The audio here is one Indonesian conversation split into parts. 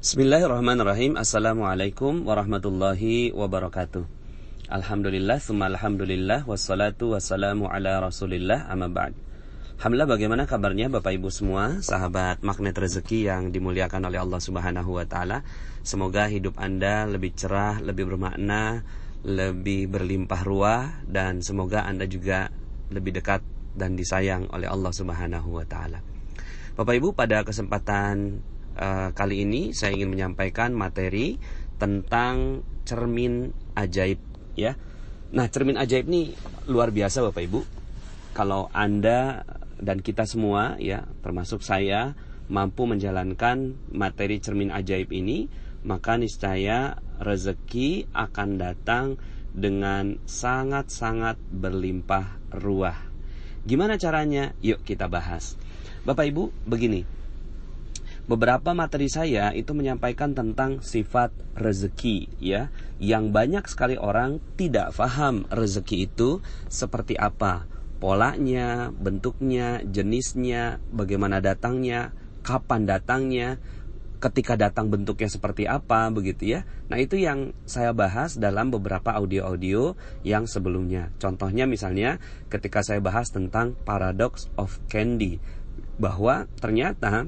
Bismillahirrahmanirrahim. Assalamualaikum warahmatullahi wabarakatuh. Alhamdulillah, summa alhamdulillah, wassalatu wassalamu ala rasulillah, amma ba'd. Alhamdulillah, bagaimana kabarnya Bapak Ibu semua, sahabat magnet rezeki yang dimuliakan oleh Allah Subhanahu wa Ta'ala. Semoga hidup Anda lebih cerah, lebih bermakna, lebih berlimpah ruah, dan semoga Anda juga lebih dekat dan disayang oleh Allah Subhanahu wa Ta'ala. Bapak Ibu, pada kesempatan kali ini saya ingin menyampaikan materi tentang cermin ajaib, ya. Nah, cermin ajaib ini luar biasa Bapak Ibu. Kalau Anda dan kita semua, ya, termasuk saya, mampu menjalankan materi cermin ajaib ini, maka niscaya rezeki akan datang dengan sangat-sangat berlimpah ruah. Gimana caranya? Yuk kita bahas. Bapak Ibu, begini. Beberapa materi saya itu menyampaikan tentang sifat rezeki, ya, yang banyak sekali orang tidak paham rezeki itu seperti apa, polanya, bentuknya, jenisnya, bagaimana datangnya, kapan datangnya, ketika datang bentuknya seperti apa, begitu ya. Nah, itu yang saya bahas dalam beberapa audio-audio yang sebelumnya. Contohnya misalnya ketika saya bahas tentang paradox of candy, bahwa ternyata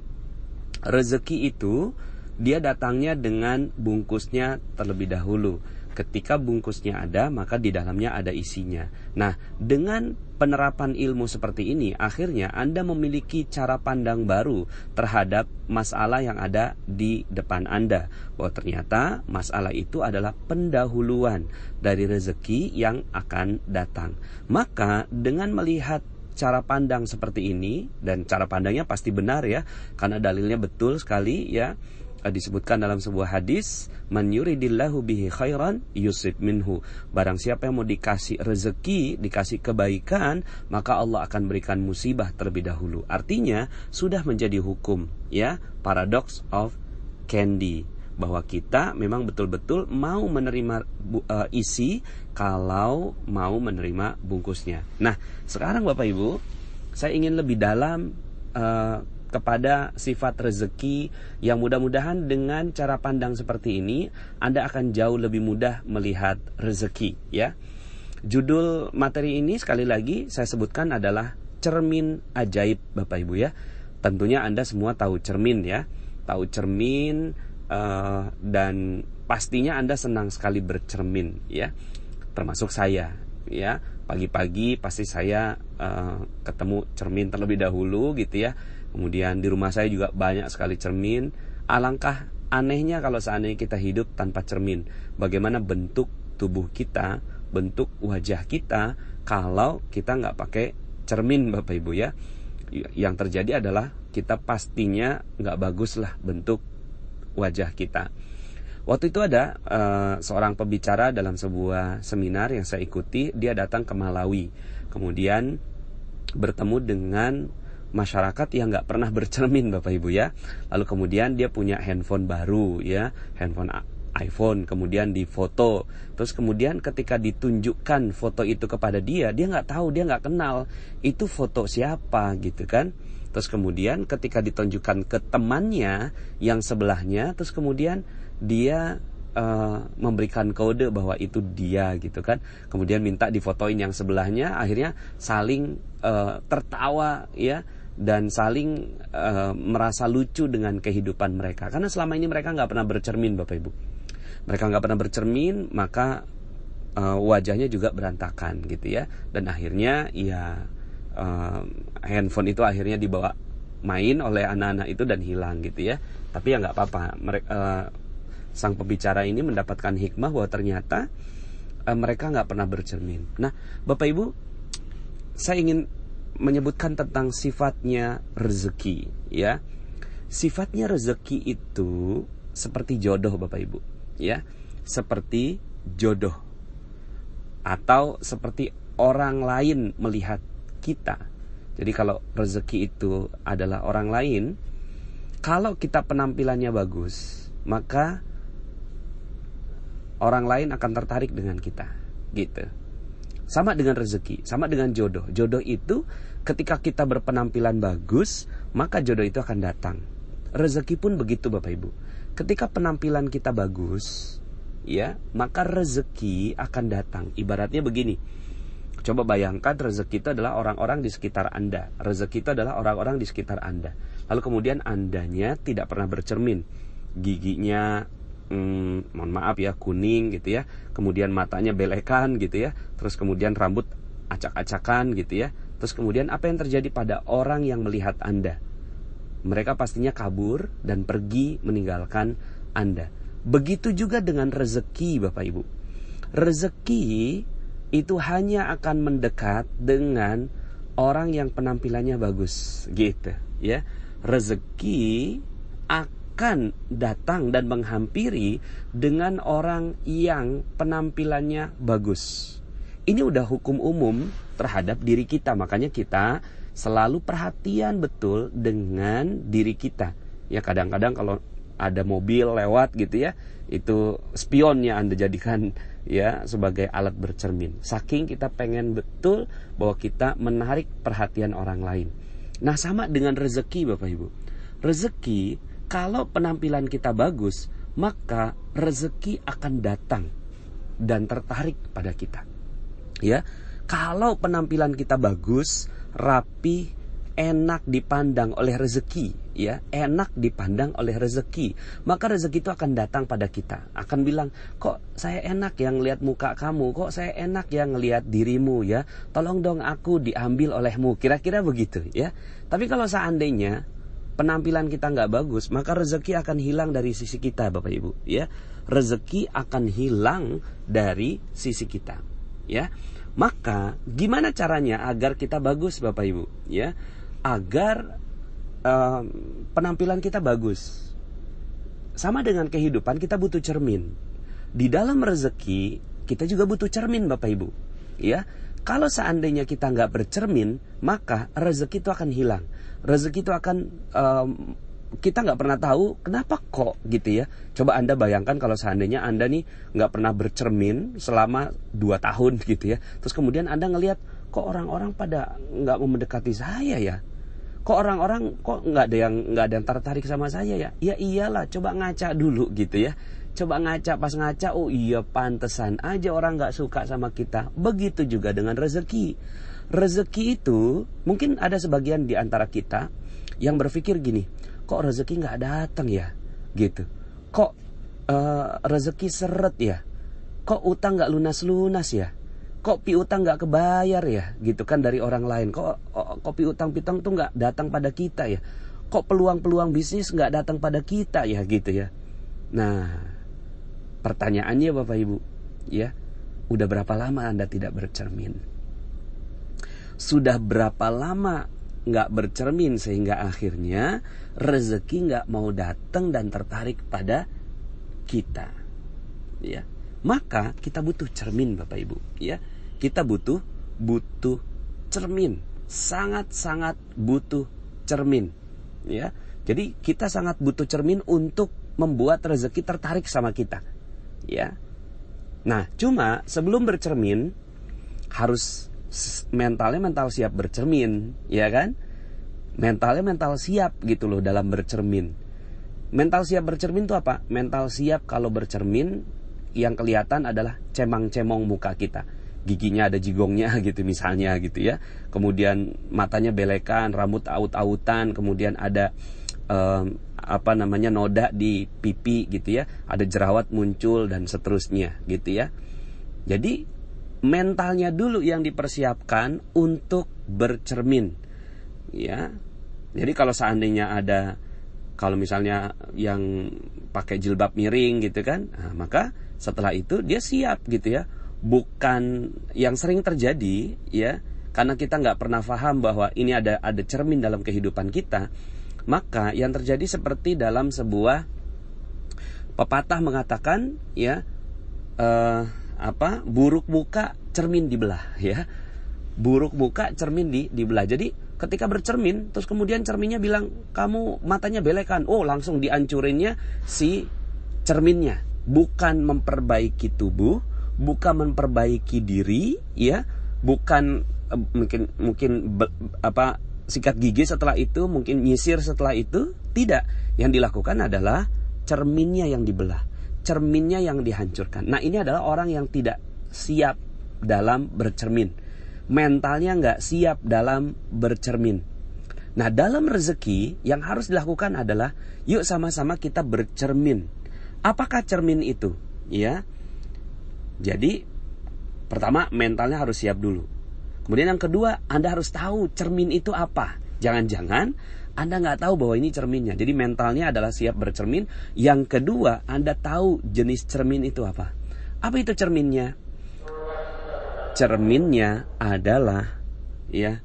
rezeki itu dia datangnya dengan bungkusnya terlebih dahulu. Ketika bungkusnya ada, maka di dalamnya ada isinya. Nah, dengan penerapan ilmu seperti ini, akhirnya Anda memiliki cara pandang baru terhadap masalah yang ada di depan Anda. Bahwa ternyata masalah itu adalah pendahuluan dari rezeki yang akan datang. Maka dengan melihat cara pandang seperti ini, dan cara pandangnya pasti benar ya, karena dalilnya betul sekali ya, disebutkan dalam sebuah hadis, man yuridillahu bihi khairan yusib minhu. Barang siapa yang mau dikasih rezeki, dikasih kebaikan, maka Allah akan berikan musibah terlebih dahulu. Artinya sudah menjadi hukum ya, paradox of candy, bahwa kita memang betul-betul mau menerima isi kalau mau menerima bungkusnya. Nah, sekarang Bapak Ibu, saya ingin lebih dalam kepada sifat rezeki yang mudah-mudahan dengan cara pandang seperti ini Anda akan jauh lebih mudah melihat rezeki ya. Judul materi ini sekali lagi saya sebutkan adalah cermin ajaib Bapak Ibu ya. Tentunya Anda semua tahu cermin ya. Tahu cermin, dan pastinya Anda senang sekali bercermin ya, termasuk saya ya. Pagi-pagi pasti saya ketemu cermin terlebih dahulu gitu ya. Kemudian di rumah saya juga banyak sekali cermin. Alangkah anehnya kalau seandainya kita hidup tanpa cermin. Bagaimana bentuk tubuh kita, bentuk wajah kita kalau kita nggak pakai cermin Bapak Ibu ya. Yang terjadi adalah kita pastinya nggak bagus lah bentuk wajah kita. Waktu itu ada seorang pembicara dalam sebuah seminar yang saya ikuti. Dia datang ke Malawi, kemudian bertemu dengan masyarakat yang nggak pernah bercermin Bapak Ibu ya. Lalu kemudian dia punya handphone baru ya, handphone iPhone, kemudian difoto. Terus kemudian ketika ditunjukkan foto itu kepada dia nggak tahu, dia nggak kenal itu foto siapa gitu kan. Terus kemudian ketika ditunjukkan ke temannya yang sebelahnya, terus kemudian dia memberikan kode bahwa itu dia gitu kan. Kemudian minta difotoin yang sebelahnya, akhirnya saling tertawa ya, dan saling merasa lucu dengan kehidupan mereka. Karena selama ini mereka nggak pernah bercermin Bapak Ibu. Mereka nggak pernah bercermin, maka wajahnya juga berantakan gitu ya. Dan akhirnya ya handphone itu akhirnya dibawa main oleh anak-anak itu dan hilang gitu ya. Tapi ya nggak apa-apa. Sang pembicara ini mendapatkan hikmah bahwa ternyata mereka nggak pernah bercermin. Nah, Bapak Ibu, saya ingin menyebutkan tentang sifatnya rezeki ya. Sifatnya rezeki itu seperti jodoh Bapak Ibu ya. Seperti jodoh, atau seperti orang lain melihat kita. Jadi kalau rezeki itu adalah orang lain, kalau kita penampilannya bagus, maka orang lain akan tertarik dengan kita gitu. Sama dengan rezeki, sama dengan jodoh. Jodoh itu ketika kita berpenampilan bagus, maka jodoh itu akan datang. rezeki pun begitu Bapak Ibu. Ketika penampilan kita bagus, ya, maka rezeki akan datang. Ibaratnya begini. Coba bayangkan rezeki itu adalah orang-orang di sekitar Anda. Rezeki itu adalah orang-orang di sekitar Anda. Lalu kemudian Andanya tidak pernah bercermin. Giginya mohon maaf ya, kuning gitu ya. Kemudian matanya belekan gitu ya. Terus kemudian rambut acak-acakan gitu ya. Terus kemudian apa yang terjadi pada orang yang melihat Anda? Mereka pastinya kabur dan pergi meninggalkan Anda. Begitu juga dengan rezeki Bapak Ibu. Rezeki itu hanya akan mendekat dengan orang yang penampilannya bagus gitu ya. Rezeki akan datang dan menghampiri dengan orang yang penampilannya bagus. Ini udah hukum umum terhadap diri kita. Makanya kita selalu perhatian betul dengan diri kita. Ya, kadang-kadang kalau ada mobil lewat gitu ya, itu spionnya Anda jadikan ya sebagai alat bercermin. Saking kita pengen betul bahwa kita menarik perhatian orang lain. Nah, sama dengan rezeki Bapak Ibu. Rezeki, kalau penampilan kita bagus, maka rezeki akan datang dan tertarik pada kita. Ya, kalau penampilan kita bagus, rapi, enak dipandang oleh rezeki, ya, enak dipandang oleh rezeki, maka rezeki itu akan datang pada kita. Akan bilang, kok saya enak yang lihat muka kamu, kok saya enak yang lihat dirimu ya, tolong dong aku diambil olehmu. Kira-kira begitu ya. Tapi kalau seandainya penampilan kita nggak bagus, maka rezeki akan hilang dari sisi kita Bapak Ibu ya. Rezeki akan hilang dari sisi kita ya. Maka gimana caranya agar kita bagus Bapak Ibu ya? Agar penampilan kita bagus. Sama dengan kehidupan, kita butuh cermin. Di dalam rezeki kita juga butuh cermin Bapak Ibu ya. Kalau seandainya kita nggak bercermin, maka rezeki itu akan hilang. Rezeki itu akan kita nggak pernah tahu kenapa kok gitu ya. Coba Anda bayangkan kalau seandainya Anda nih nggak pernah bercermin selama 2 tahun gitu ya. Terus kemudian Anda ngelihat, kok orang-orang pada nggak mau mendekati saya ya. Kok orang-orang kok nggak ada yang tertarik sama saya ya. Ya iyalah, coba ngaca dulu gitu ya. Coba ngaca, pas ngaca, oh iya pantesan aja orang gak suka sama kita. Begitu juga dengan rezeki. Rezeki itu, mungkin ada sebagian di antara kita yang berpikir gini, kok rezeki gak datang ya? Gitu. Kok rezeki seret ya? Kok utang gak lunas-lunas ya? Kok piutang gak kebayar ya? Gitu kan dari orang lain. Kok piutang-piutang tuh gak datang pada kita ya? Kok peluang-peluang bisnis gak datang pada kita ya? Gitu ya. Nah, pertanyaannya Bapak Ibu, ya, udah berapa lama Anda tidak bercermin? Sudah berapa lama nggak bercermin sehingga akhirnya rezeki nggak mau datang dan tertarik pada kita, ya? Maka kita butuh cermin Bapak Ibu, ya. Kita butuh cermin, sangat-sangat butuh cermin, ya. Jadi kita sangat butuh cermin untuk membuat rezeki tertarik sama kita. Ya. Nah, cuma sebelum bercermin harus mental siap bercermin, ya kan? Mental siap gitu loh dalam bercermin. Mental siap bercermin itu apa? Mental siap kalau bercermin yang kelihatan adalah cemang-cemong muka kita. Giginya ada jigongnya gitu misalnya gitu ya. Kemudian matanya belekan, rambut aut-autan, kemudian ada noda di pipi gitu ya, ada jerawat muncul dan seterusnya gitu ya. Jadi mentalnya dulu yang dipersiapkan untuk bercermin ya. Jadi kalau seandainya ada, kalau misalnya yang pakai jilbab miring gitu kan, nah, maka setelah itu dia siap gitu ya. Bukan yang sering terjadi ya, karena kita nggak pernah paham bahwa ini ada cermin dalam kehidupan kita. Maka yang terjadi seperti dalam sebuah pepatah mengatakan ya, buruk muka cermin dibelah ya. Buruk muka cermin dibelah. Jadi ketika bercermin terus kemudian cerminnya bilang kamu matanya belekan, oh langsung dihancurinnya si cerminnya. Bukan memperbaiki tubuh, bukan memperbaiki diri ya, bukan mungkin sikat gigi setelah itu, mungkin nyisir setelah itu, Tidak, yang dilakukan adalah cerminnya yang dibelah, cerminnya yang dihancurkan. Nah, ini adalah orang yang tidak siap dalam bercermin, mentalnya nggak siap dalam bercermin. Nah, dalam rezeki yang harus dilakukan adalah yuk sama-sama kita bercermin. Apakah cermin itu? Ya, jadi pertama mentalnya harus siap dulu. Kemudian yang kedua, Anda harus tahu cermin itu apa. Jangan-jangan Anda nggak tahu bahwa ini cerminnya. Jadi mentalnya adalah siap bercermin. Yang kedua, Anda tahu jenis cermin itu apa. Apa itu cerminnya? Cerminnya adalah ya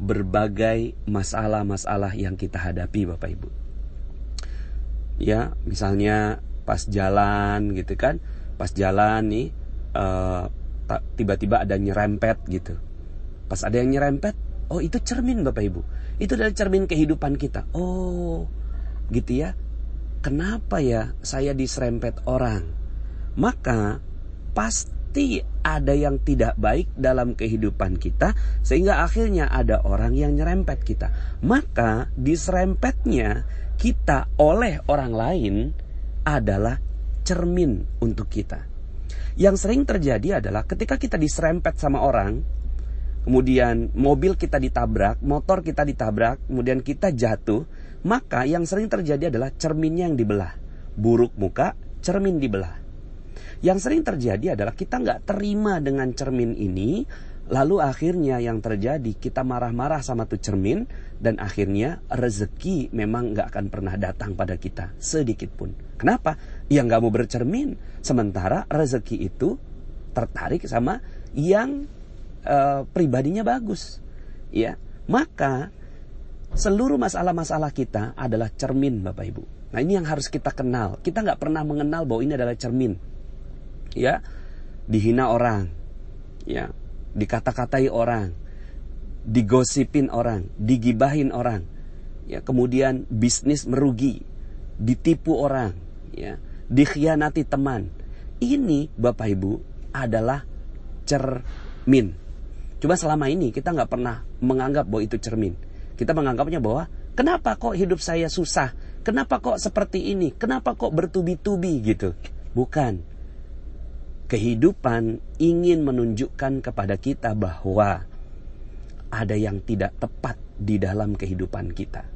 berbagai masalah-masalah yang kita hadapi, Bapak Ibu. Ya, misalnya pas jalan gitu kan, pas jalan nih tiba-tiba ada nyerempet gitu. Pas ada yang nyerempet, oh itu cermin Bapak Ibu. Itu adalah cermin kehidupan kita. Oh, gitu ya. Kenapa ya saya diserempet orang? Maka pasti ada yang tidak baik dalam kehidupan kita, sehingga akhirnya ada orang yang nyerempet kita. Maka diserempetnya kita oleh orang lain adalah cermin untuk kita. Yang sering terjadi adalah ketika kita diserempet sama orang, kemudian mobil kita ditabrak, motor kita ditabrak, kemudian kita jatuh, maka yang sering terjadi adalah cerminnya yang dibelah. Buruk muka, cermin dibelah. Yang sering terjadi adalah kita nggak terima dengan cermin ini, lalu akhirnya yang terjadi kita marah-marah sama tuh cermin, dan akhirnya rezeki memang nggak akan pernah datang pada kita sedikit pun. Kenapa? Ya nggak mau bercermin, sementara rezeki itu tertarik sama yang pribadinya bagus, ya. Maka seluruh masalah-masalah kita adalah cermin, Bapak Ibu. Nah, ini yang harus kita kenal. Kita nggak pernah mengenal bahwa ini adalah cermin. Ya, dihina orang, ya, dikata-katai orang, digosipin orang, digibahin orang, ya, kemudian bisnis merugi, ditipu orang, ya, dikhianati teman. Ini Bapak Ibu adalah cermin. Cuma selama ini kita nggak pernah menganggap bahwa itu cermin. Kita menganggapnya bahwa kenapa kok hidup saya susah, kenapa kok seperti ini, kenapa kok bertubi-tubi gitu. Bukan. Kehidupan ingin menunjukkan kepada kita bahwa ada yang tidak tepat di dalam kehidupan kita.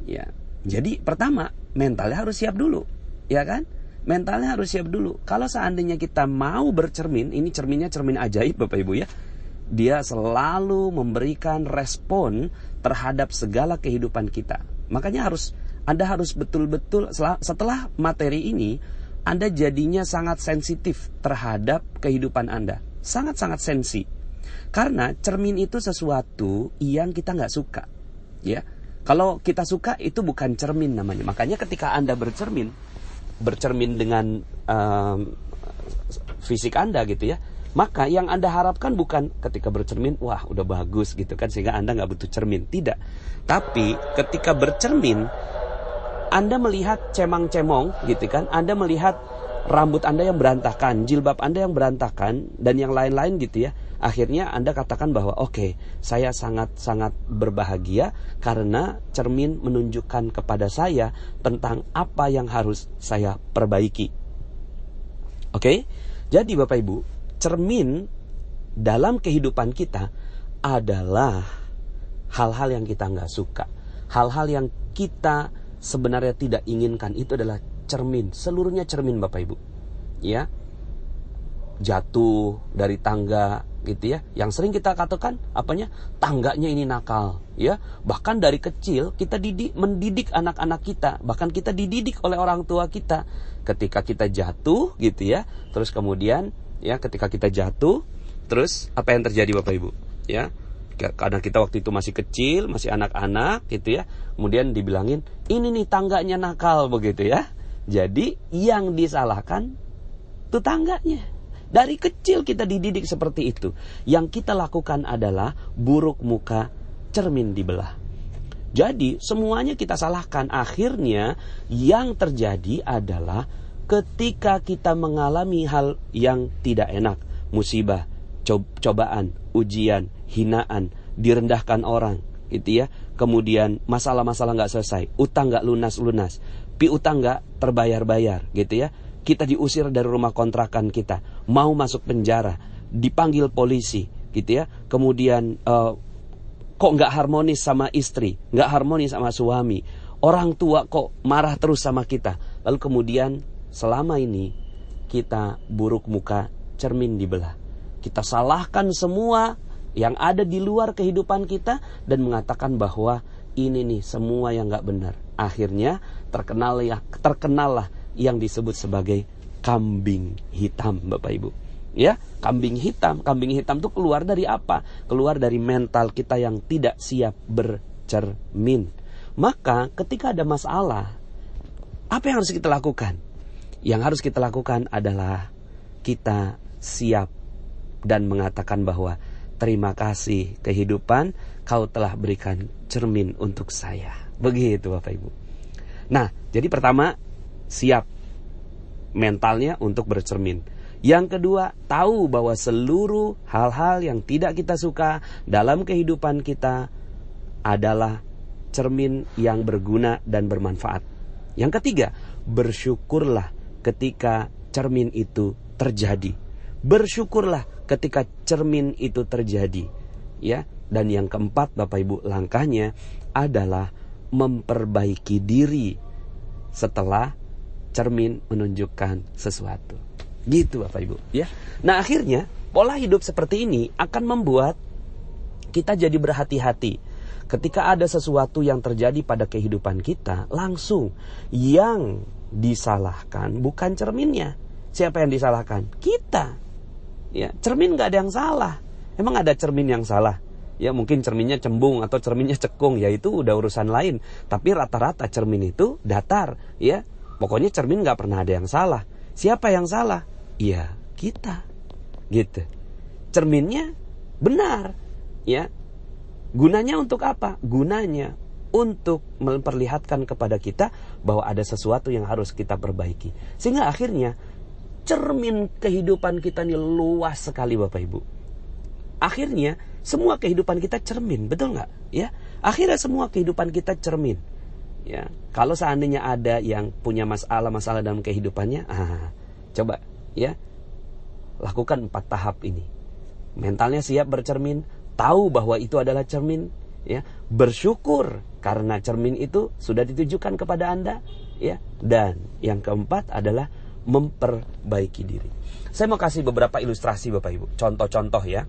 Ya, jadi pertama mentalnya harus siap dulu, ya kan? Mentalnya harus siap dulu. Kalau seandainya kita mau bercermin, ini cerminnya cermin ajaib Bapak Ibu ya. Dia selalu memberikan respon terhadap segala kehidupan kita. Makanya Anda harus betul-betul setelah materi ini, Anda jadinya sangat sensitif terhadap kehidupan Anda. Sangat-sangat sensi. Karena cermin itu sesuatu yang kita nggak suka. Ya, kalau kita suka itu bukan cermin namanya. Makanya ketika Anda bercermin dengan fisik Anda gitu ya, maka yang Anda harapkan bukan ketika bercermin, wah udah bagus gitu kan, sehingga Anda nggak butuh cermin. Tidak. Tapi ketika bercermin, Anda melihat cemang-cemong gitu kan, Anda melihat rambut Anda yang berantakan, jilbab Anda yang berantakan, dan yang lain-lain gitu ya. Akhirnya Anda katakan bahwa oke, saya sangat-sangat berbahagia karena cermin menunjukkan kepada saya tentang apa yang harus saya perbaiki. Oke? Jadi Bapak Ibu, cermin dalam kehidupan kita adalah hal-hal yang kita nggak suka, hal-hal yang kita sebenarnya tidak inginkan. Itu adalah cermin, seluruhnya cermin Bapak Ibu. Ya, jatuh dari tangga gitu ya, yang sering kita katakan apanya, tangganya ini nakal ya. Bahkan dari kecil kita mendidik anak-anak kita, bahkan kita dididik oleh orang tua kita. Ketika kita jatuh gitu ya, terus kemudian ya, ketika kita jatuh, terus apa yang terjadi Bapak Ibu? Ya, karena kita waktu itu masih kecil, masih anak-anak gitu ya, kemudian dibilangin ini nih tangganya nakal begitu ya. Jadi yang disalahkan itu tangganya. Dari kecil kita dididik seperti itu. Yang kita lakukan adalah buruk muka, cermin dibelah. Jadi semuanya kita salahkan. Akhirnya yang terjadi adalah ketika kita mengalami hal yang tidak enak, musibah, cobaan, ujian, hinaan, direndahkan orang, gitu ya. Kemudian masalah-masalah nggak selesai, utang nggak lunas-lunas, piutang nggak terbayar-bayar, gitu ya. Kita diusir dari rumah kontrakan kita, mau masuk penjara, dipanggil polisi, gitu ya. Kemudian kok nggak harmonis sama istri, nggak harmonis sama suami, orang tua kok marah terus sama kita. Lalu kemudian selama ini kita buruk muka, cermin dibelah. Kita salahkan semua yang ada di luar kehidupan kita dan mengatakan bahwa ini nih semua yang nggak benar. Akhirnya terkenallah yang disebut sebagai kambing hitam, Bapak Ibu. Ya, kambing hitam. Kambing hitam itu keluar dari apa? Keluar dari mental kita yang tidak siap bercermin. Maka ketika ada masalah, apa yang harus kita lakukan? Yang harus kita lakukan adalah kita siap dan mengatakan bahwa terima kasih kehidupan, kau telah berikan cermin untuk saya. Begitu Bapak Ibu. Nah, jadi pertama, siap mentalnya untuk bercermin. Yang kedua, tahu bahwa seluruh hal-hal yang tidak kita suka dalam kehidupan kita adalah cermin yang berguna dan bermanfaat. Yang ketiga, bersyukurlah ketika cermin itu terjadi. Bersyukurlah ketika cermin itu terjadi, ya. Dan yang keempat, Bapak Ibu, langkahnya adalah memperbaiki diri setelah cermin menunjukkan sesuatu. Gitu Bapak Ibu, ya. Nah, akhirnya pola hidup seperti ini akan membuat kita jadi berhati-hati. Ketika ada sesuatu yang terjadi pada kehidupan kita, langsung yang disalahkan bukan cerminnya. Siapa yang disalahkan? Kita. Ya, cermin nggak ada yang salah. Emang ada cermin yang salah? Ya, mungkin cerminnya cembung atau cerminnya cekung, ya itu udah urusan lain. Tapi rata-rata cermin itu datar, ya. Pokoknya cermin nggak pernah ada yang salah. Siapa yang salah? Ya, kita. Gitu. Cerminnya benar, ya. Gunanya untuk apa? Gunanya untuk memperlihatkan kepada kita bahwa ada sesuatu yang harus kita perbaiki. Sehingga akhirnya cermin kehidupan kita ini luas sekali Bapak Ibu. Akhirnya semua kehidupan kita cermin, betul nggak? Ya, akhirnya semua kehidupan kita cermin. Ya, kalau seandainya ada yang punya masalah dalam kehidupannya, coba ya lakukan 4 tahap ini. Mentalnya siap bercermin, tahu bahwa itu adalah cermin, ya, bersyukur karena cermin itu sudah ditujukan kepada Anda, ya, dan yang keempat adalah memperbaiki diri. Saya mau kasih beberapa ilustrasi Bapak Ibu, contoh-contoh ya,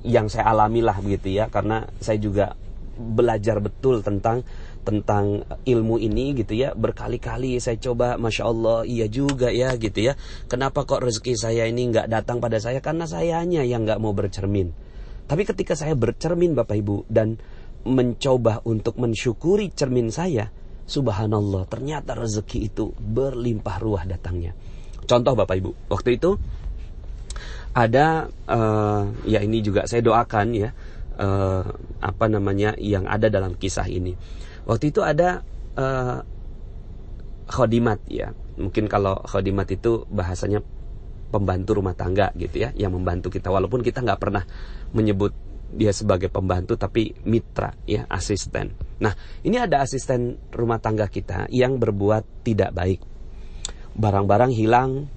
yang saya alami lah begitu ya, karena saya juga belajar betul tentang ilmu ini gitu ya. Berkali-kali saya coba, Masya Allah, iya juga ya gitu ya. Kenapa kok rezeki saya ini nggak datang pada saya? Karena sayanya yang nggak mau bercermin. Tapi ketika saya bercermin Bapak Ibu dan mencoba untuk mensyukuri cermin saya, subhanallah, ternyata rezeki itu berlimpah ruah datangnya. Contoh Bapak Ibu, waktu itu ada ya ini juga saya doakan ya, yang ada dalam kisah ini. Waktu itu ada khodimat ya. Mungkin kalau khodimat itu bahasanya pembantu rumah tangga gitu ya, yang membantu kita, walaupun kita nggak pernah menyebut dia sebagai pembantu, tapi mitra ya, asisten. Nah, ini ada asisten rumah tangga kita yang berbuat tidak baik. Barang-barang hilang,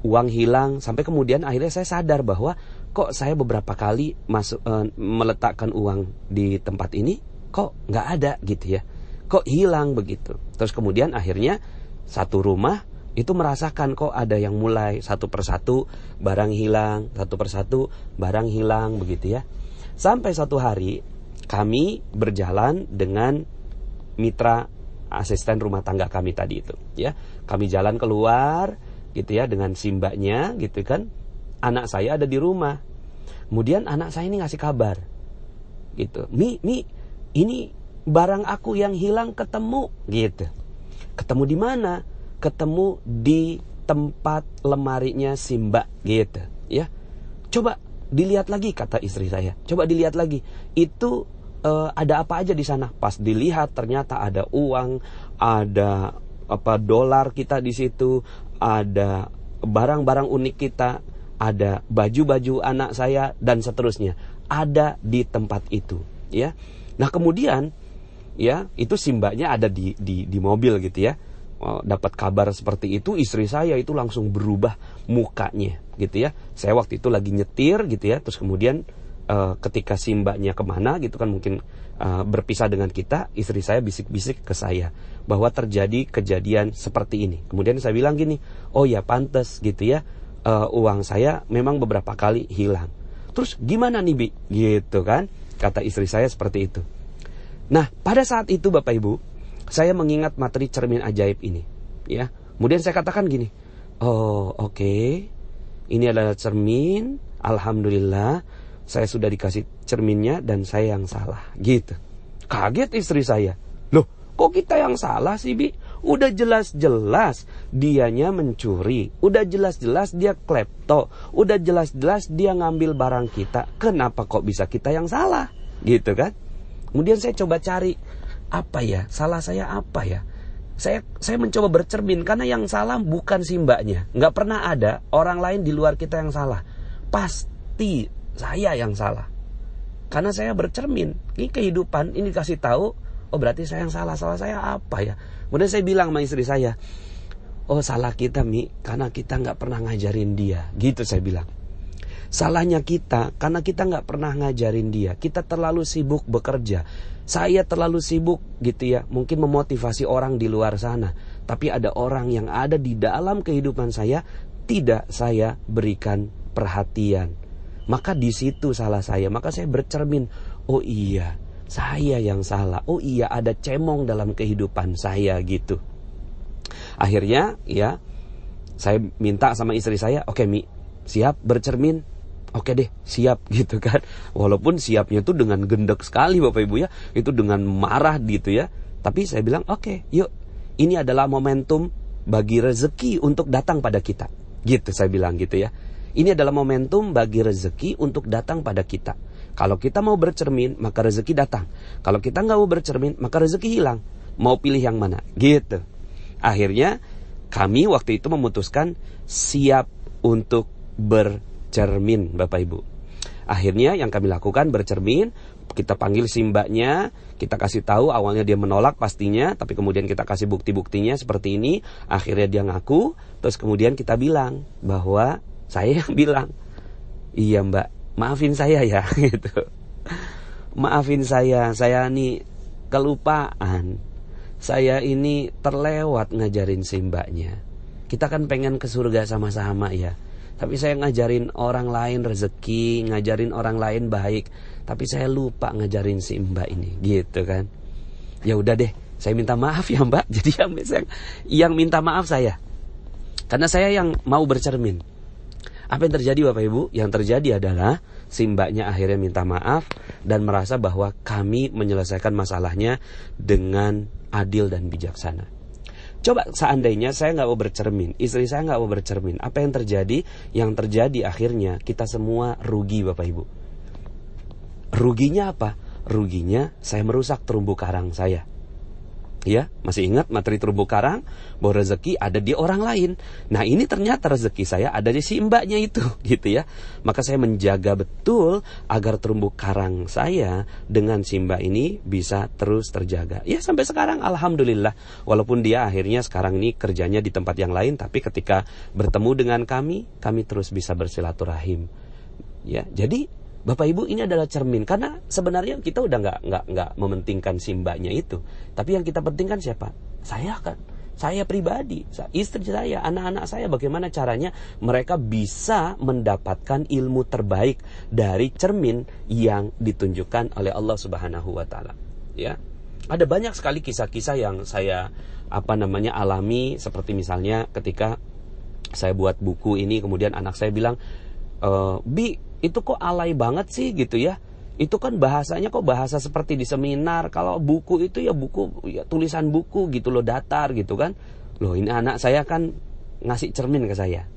uang hilang, sampai kemudian akhirnya saya sadar bahwa kok saya beberapa kali meletakkan uang di tempat ini kok nggak ada gitu ya, kok hilang begitu. Terus kemudian akhirnya satu rumah itu merasakan kok ada yang mulai satu persatu barang hilang, satu persatu barang hilang begitu ya. Sampai suatu hari kami berjalan dengan mitra asisten rumah tangga kami tadi itu ya. Kami jalan keluar gitu ya dengan simbaknya gitu kan. Anak saya ada di rumah. Kemudian anak saya ini ngasih kabar gitu. Mi, ini barang aku yang hilang ketemu gitu. Ketemu di mana? Ketemu di tempat lemarinya Simba gitu ya. Coba dilihat lagi, kata istri saya. Coba dilihat lagi. Itu ada apa aja di sana? Pas dilihat ternyata ada uang, ada dolar kita di situ, ada barang-barang unik kita, ada baju-baju anak saya dan seterusnya. ada di tempat itu, ya. Nah kemudian, ya, itu si mbaknya ada di mobil gitu ya. Dapat kabar seperti itu, istri saya itu langsung berubah mukanya gitu ya. Saya waktu itu lagi nyetir gitu ya. Terus kemudian ketika si mbaknya kemana gitu kan, mungkin berpisah dengan kita, istri saya bisik-bisik ke saya bahwa terjadi kejadian seperti ini. Kemudian saya bilang gini, oh ya pantas gitu ya, uang saya memang beberapa kali hilang. Terus gimana nih Bi? Gitu kan, kata istri saya seperti itu. Nah pada saat itu Bapak Ibu, saya mengingat materi cermin ajaib ini, ya. Kemudian saya katakan gini, oh oke, ini adalah cermin, alhamdulillah, saya sudah dikasih cerminnya dan saya yang salah, gitu. Kaget istri saya, loh kok kita yang salah sih Bi? Udah jelas-jelas dianya mencuri, udah jelas-jelas dia klepto, udah jelas-jelas dia ngambil barang kita, kenapa kok bisa kita yang salah, gitu kan? Kemudian saya coba cari, apa ya, salah saya apa ya? Saya mencoba bercermin, karena yang salah bukan si mbaknya. Nggak pernah ada orang lain di luar kita yang salah. Pasti saya yang salah. Karena saya bercermin, ini kehidupan, ini dikasih tahu, oh berarti saya yang salah. Salah saya apa ya? Kemudian saya bilang sama istri saya, oh salah kita Mi, karena kita nggak pernah ngajarin dia. Gitu saya bilang. Salahnya kita, karena kita nggak pernah ngajarin dia. Kita terlalu sibuk bekerja. Saya terlalu sibuk gitu ya, mungkin memotivasi orang di luar sana. Tapi ada orang yang ada di dalam kehidupan saya, tidak saya berikan perhatian. Maka di situ salah saya. Maka saya bercermin, oh iya, saya yang salah. Oh iya, ada cemong dalam kehidupan saya gitu. Akhirnya ya, saya minta sama istri saya, oke Mi, siap bercermin? Oke deh, siap gitu kan. Walaupun siapnya tuh dengan gendek sekali Bapak Ibu ya, itu dengan marah gitu ya. Tapi saya bilang oke, yuk, ini adalah momentum bagi rezeki untuk datang pada kita. Gitu saya bilang gitu ya. Ini adalah momentum bagi rezeki untuk datang pada kita. Kalau kita mau bercermin, maka rezeki datang. Kalau kita nggak mau bercermin, maka rezeki hilang. Mau pilih yang mana? Gitu. Akhirnya kami waktu itu memutuskan siap untuk bercermin Bapak Ibu. Akhirnya yang kami lakukan bercermin, kita panggil si mbaknya, kita kasih tahu, awalnya dia menolak pastinya, tapi kemudian kita kasih bukti-buktinya seperti ini. Akhirnya dia ngaku, terus kemudian kita bilang bahwa saya yang bilang, iya mbak, maafin saya ya gitu. Maafin saya ini kelupaan. Saya ini terlewat ngajarin si mbaknya. Kita kan pengen ke surga sama-sama ya. Tapi saya ngajarin orang lain rezeki, ngajarin orang lain baik, tapi saya lupa ngajarin si mbak ini, gitu kan. Ya udah deh, saya minta maaf ya mbak. Jadi yang minta maaf saya. Karena saya yang mau bercermin. Apa yang terjadi Bapak Ibu? Yang terjadi adalah si mbaknya akhirnya minta maaf dan merasa bahwa kami menyelesaikan masalahnya dengan adil dan bijaksana. Coba seandainya saya nggak mau bercermin, istri saya nggak mau bercermin, apa yang terjadi? Yang terjadi akhirnya kita semua rugi Bapak Ibu. Ruginya apa? Ruginya saya merusak terumbu karang saya. Ya, masih ingat materi terumbu karang bahwa rezeki ada di orang lain. Nah ini ternyata rezeki saya ada di si mbaknya itu, gitu ya. Maka saya menjaga betul agar terumbu karang saya dengan si mbak ini bisa terus terjaga. Ya sampai sekarang alhamdulillah, walaupun dia akhirnya sekarang ini kerjanya di tempat yang lain, tapi ketika bertemu dengan kami terus bisa bersilaturahim. Ya, jadi Bapak Ibu, ini adalah cermin. Karena sebenarnya kita udah nggak mementingkan si mbaknya itu. Tapi yang kita pentingkan siapa? Saya kan. Saya pribadi, istri saya, anak-anak saya. Bagaimana caranya mereka bisa mendapatkan ilmu terbaik dari cermin yang ditunjukkan oleh Allah Subhanahu wa Ta'ala. Ya. Ada banyak sekali kisah-kisah yang saya alami. Seperti misalnya ketika saya buat buku ini, kemudian anak saya bilang, Bi, itu kok alay banget sih gitu ya. Itu kan bahasanya kok bahasa seperti di seminar. Kalau buku itu ya buku, ya tulisan buku gitu loh, datar gitu kan. Loh ini anak saya kan ngasih cermin ke saya.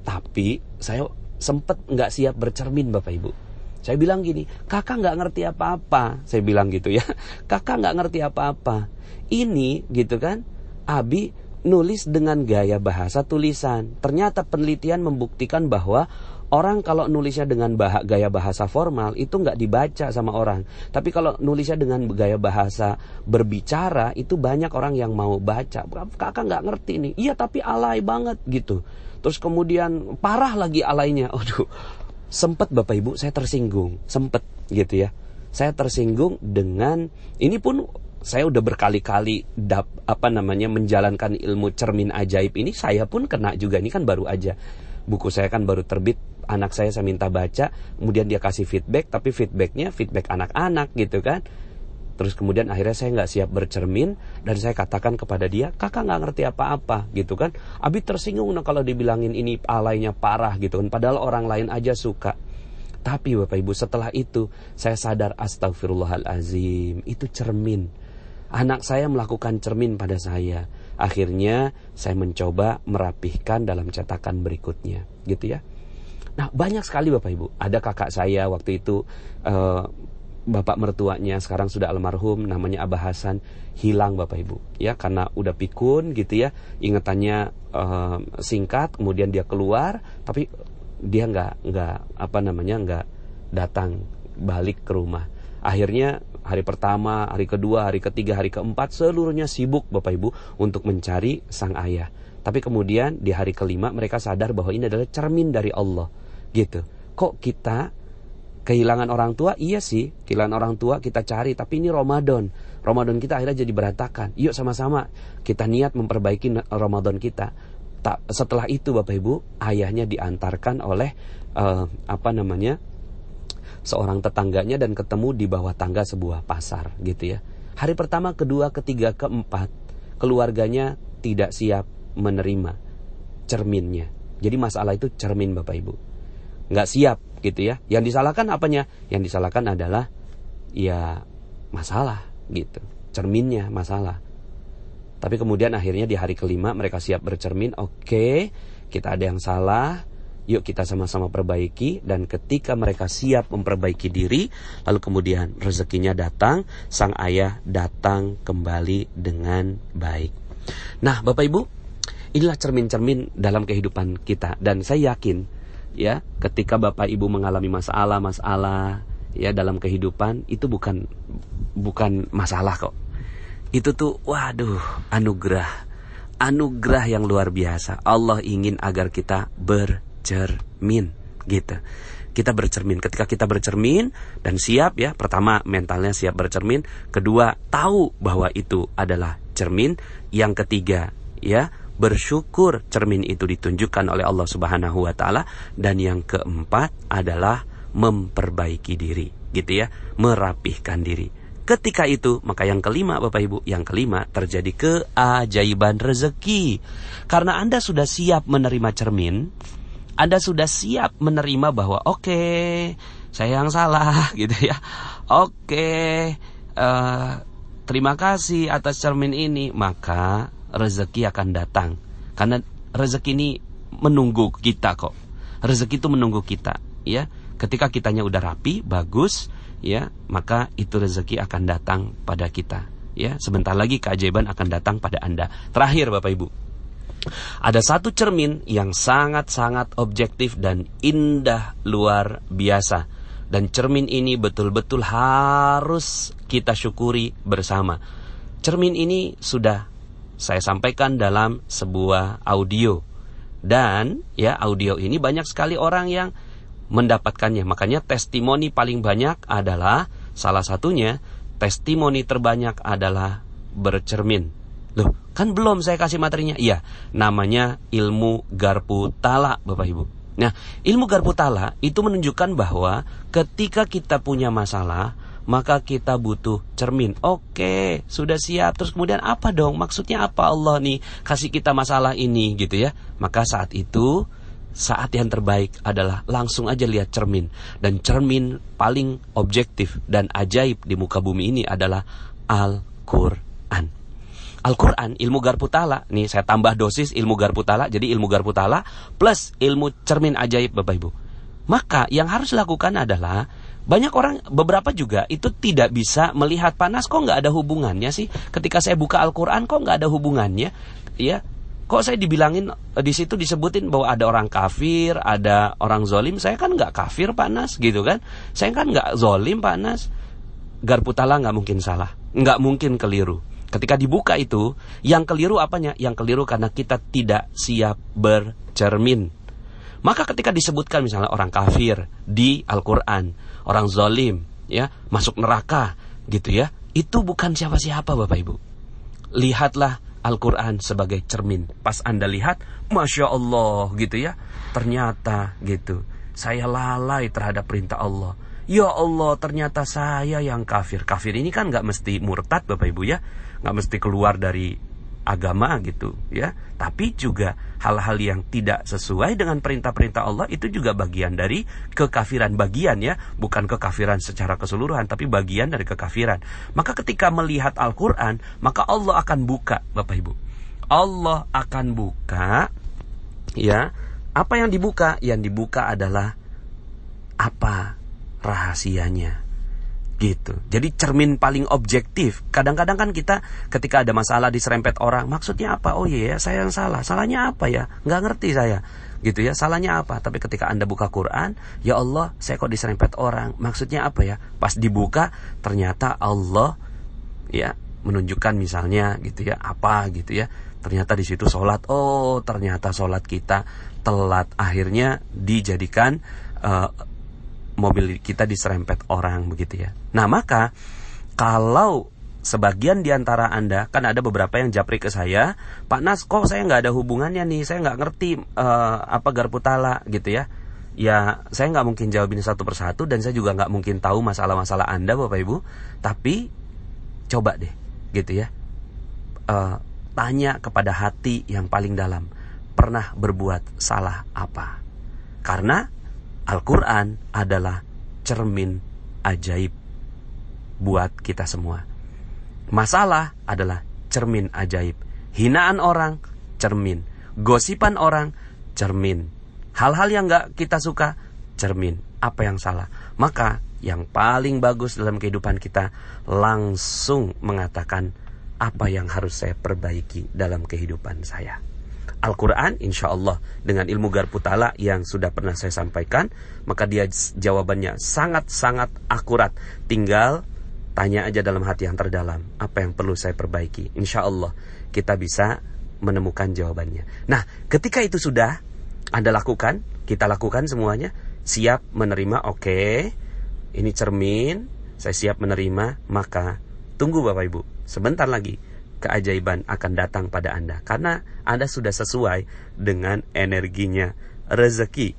Tapi saya sempet gak siap bercermin Bapak Ibu. Saya bilang gini, kakak gak ngerti apa-apa. Saya bilang gitu ya, kakak gak ngerti apa-apa. Ini gitu kan, Abi nulis dengan gaya bahasa tulisan. Ternyata penelitian membuktikan bahwa Orang kalau nulisnya dengan gaya bahasa formal itu nggak dibaca sama orang. Tapi kalau nulisnya dengan gaya bahasa berbicara itu banyak orang yang mau baca. Kakak nggak ngerti nih. Iya tapi alay banget gitu. Terus kemudian parah lagi alaynya. Aduh, sempet Bapak Ibu saya tersinggung. Sempet gitu ya. Saya tersinggung dengan ini pun saya udah berkali-kali menjalankan ilmu cermin ajaib ini. Saya pun kena juga. Ini kan baru aja. Buku saya kan baru terbit. Anak saya minta baca, kemudian dia kasih feedback, tapi feedbacknya feedback anak-anak gitu kan. Terus kemudian akhirnya saya nggak siap bercermin, dan saya katakan kepada dia, kakak nggak ngerti apa-apa gitu kan. Abi tersinggung kalau dibilangin ini alaynya parah gitu kan, padahal orang lain aja suka. Tapi Bapak Ibu setelah itu saya sadar, astagfirullahalazim, itu cermin. Anak saya melakukan cermin pada saya. Akhirnya saya mencoba merapihkan dalam cetakan berikutnya gitu ya. Nah banyak sekali Bapak Ibu. Ada kakak saya waktu itu, bapak mertuanya sekarang sudah almarhum, namanya Abah Hasan, hilang Bapak Ibu ya, karena udah pikun gitu ya, ingatannya singkat, kemudian dia keluar, tapi dia nggak datang balik ke rumah. Akhirnya hari pertama, hari kedua, hari ketiga, hari keempat seluruhnya sibuk Bapak Ibu untuk mencari sang ayah. Tapi kemudian di hari kelima mereka sadar bahwa ini adalah cermin dari Allah gitu. Kok kita kehilangan orang tua? Iya sih, kehilangan orang tua kita cari, tapi ini Ramadan kita akhirnya jadi berantakan. Yuk sama-sama kita niat memperbaiki Ramadan kita. Setelah itu Bapak Ibu, ayahnya diantarkan oleh seorang tetangganya dan ketemu di bawah tangga sebuah pasar gitu ya. Hari pertama, kedua, ketiga, keempat keluarganya tidak siap menerima cerminnya. Jadi masalah itu cermin Bapak Ibu, nggak siap gitu ya. Yang disalahkan apanya? Yang disalahkan adalah ya masalah gitu, cerminnya masalah. Tapi kemudian akhirnya di hari kelima mereka siap bercermin. Oke, kita ada yang salah, yuk kita sama-sama perbaiki. Dan ketika mereka siap memperbaiki diri, lalu kemudian rezekinya datang, sang ayah datang kembali dengan baik. Nah Bapak Ibu, inilah cermin-cermin dalam kehidupan kita. Dan saya yakin ya, ketika Bapak Ibu mengalami masalah ya dalam kehidupan, itu bukan masalah kok. Itu tuh waduh, anugerah yang luar biasa. Allah ingin agar kita bercermin gitu. Kita bercermin. Ketika kita bercermin dan siap ya, pertama mentalnya siap bercermin, kedua tahu bahwa itu adalah cermin, yang ketiga ya bersyukur cermin itu ditunjukkan oleh Allah Subhanahu wa taala, dan yang keempat adalah memperbaiki diri gitu ya, merapihkan diri. Ketika itu maka yang kelima Bapak Ibu, yang kelima terjadi keajaiban rezeki. Karena Anda sudah siap menerima cermin, Anda sudah siap menerima bahwa oke, saya yang salah gitu ya. Oke, terima kasih atas cermin ini, maka rezeki akan datang. Karena rezeki ini menunggu kita kok. Rezeki itu menunggu kita ya. Ketika kitanya udah rapi, bagus ya, maka itu rezeki akan datang pada kita ya. Sebentar lagi keajaiban akan datang pada Anda. Terakhir Bapak Ibu, ada satu cermin yang sangat-sangat objektif dan indah luar biasa. Dan cermin ini betul-betul harus kita syukuri bersama. Cermin ini sudah saya sampaikan dalam sebuah audio. Dan ya, audio ini banyak sekali orang yang mendapatkannya. Makanya testimoni paling banyak adalah, salah satunya testimoni terbanyak adalah bercermin. Loh, kan belum saya kasih materinya. Iya, namanya ilmu Garpu Tala Bapak Ibu. Nah, ilmu Garpu Tala itu menunjukkan bahwa ketika kita punya masalah, maka kita butuh cermin. Oke, sudah siap. Terus kemudian apa dong? Maksudnya apa Allah nih kasih kita masalah ini gitu ya. Maka saat itu, saat yang terbaik adalah langsung aja lihat cermin. Dan cermin paling objektif dan ajaib di muka bumi ini adalah Al-Quran. Al-Quran, ilmu Garpu Tala. Nih saya tambah dosis ilmu Garpu Tala. Jadi ilmu Garpu Tala plus ilmu cermin ajaib Bapak Ibu. Maka yang harus dilakukan adalah, banyak orang, beberapa juga itu tidak bisa melihat panas. Kok nggak ada hubungannya sih? Ketika saya buka Al-Quran kok nggak ada hubungannya? Ya, Kok saya dibilangin di situ disebutin bahwa ada orang kafir, ada orang zolim? Saya kan nggak kafir Pak Nas, gitu kan? Saya kan nggak zolim Pak Nas. Garpu Tala nggak mungkin salah, nggak mungkin keliru. Ketika dibuka itu, yang keliru apanya? Yang keliru karena kita tidak siap bercermin. Maka ketika disebutkan misalnya orang kafir di Al-Quran, orang zolim, ya, masuk neraka, gitu ya, itu bukan siapa-siapa Bapak Ibu. Lihatlah Al-Quran sebagai cermin. Pas Anda lihat, Masya Allah, gitu ya, ternyata gitu, saya lalai terhadap perintah Allah. Ya Allah, ternyata saya yang kafir. Kafir ini kan gak mesti murtad Bapak Ibu ya, gak mesti keluar dari agama gitu ya, tapi juga hal-hal yang tidak sesuai dengan perintah-perintah Allah itu juga bagian dari kekafiran, bagian ya, bukan kekafiran secara keseluruhan, tapi bagian dari kekafiran. Maka ketika melihat Al-Quran, maka Allah akan buka Bapak Ibu, Allah akan buka ya. Apa yang dibuka? Yang dibuka adalah apa rahasianya gitu. Jadi cermin paling objektif. Kadang-kadang kan kita ketika ada masalah diserempet orang, maksudnya apa? Oh iya, saya yang salah. Salahnya apa ya? Nggak ngerti saya. Gitu ya, salahnya apa? Tapi ketika Anda buka Quran, ya Allah, saya kok diserempet orang. Maksudnya apa ya? Pas dibuka, ternyata Allah ya menunjukkan misalnya gitu ya, apa gitu ya. Ternyata di situ sholat. Oh, ternyata sholat kita telat. Akhirnya dijadikan mobil kita diserempet orang begitu ya. Nah maka kalau sebagian diantara Anda, kan ada beberapa yang japri ke saya, Pak Nas kok saya nggak ada hubungannya nih, saya nggak ngerti apa Garpu Tala gitu ya. Ya saya nggak mungkin jawabin satu persatu, dan saya juga nggak mungkin tahu masalah-masalah Anda Bapak Ibu. Tapi coba deh gitu ya, tanya kepada hati yang paling dalam, pernah berbuat salah apa? Karena Al-Quran adalah cermin ajaib buat kita semua. Masalah adalah cermin ajaib. Hinaan orang, cermin. Gosipan orang, cermin. Hal-hal yang gak kita suka, cermin. Apa yang salah? Maka yang paling bagus dalam kehidupan kita, langsung mengatakan apa yang harus saya perbaiki dalam kehidupan saya. Al-Quran insya Allah dengan ilmu Garpu Tala yang sudah pernah saya sampaikan, maka dia jawabannya sangat-sangat akurat. Tinggal tanya aja dalam hati yang terdalam, apa yang perlu saya perbaiki. Insya Allah kita bisa menemukan jawabannya. Nah ketika itu sudah Anda lakukan, kita lakukan semuanya, siap menerima, oke, ini cermin, saya siap menerima, maka tunggu Bapak Ibu, sebentar lagi keajaiban akan datang pada Anda. Karena Anda sudah sesuai dengan energinya. Rezeki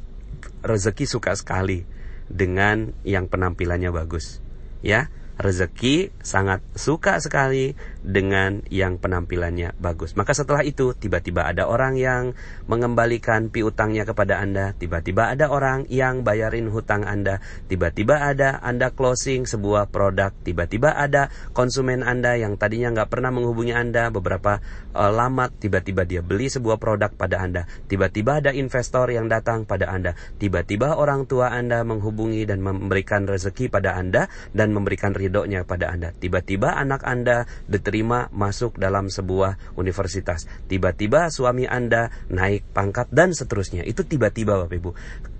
suka sekali dengan yang penampilannya bagus. Ya, rezeki sangat suka sekali dengan yang penampilannya bagus. Maka setelah itu tiba-tiba ada orang yang mengembalikan piutangnya kepada Anda, tiba-tiba ada orang yang bayarin hutang Anda, tiba-tiba ada Anda closing sebuah produk, tiba-tiba ada konsumen Anda yang tadinya nggak pernah menghubungi Anda beberapa lama, tiba-tiba dia beli sebuah produk pada Anda, tiba-tiba ada investor yang datang pada Anda, tiba-tiba orang tua Anda menghubungi dan memberikan rezeki pada Anda dan memberikan ridhonya pada Anda, tiba-tiba anak Anda diterima masuk dalam sebuah universitas, tiba-tiba suami Anda naik pangkat dan seterusnya. Itu tiba-tiba Bapak Ibu.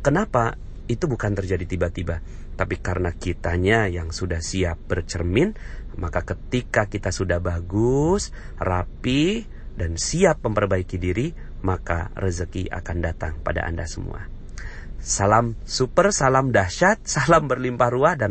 Kenapa? Itu bukan terjadi tiba-tiba, tapi karena kitanya yang sudah siap bercermin. Maka ketika kita sudah bagus, rapi, dan siap memperbaiki diri, maka rezeki akan datang pada Anda semua. Salam super, salam dahsyat, salam berlimpah ruah, dan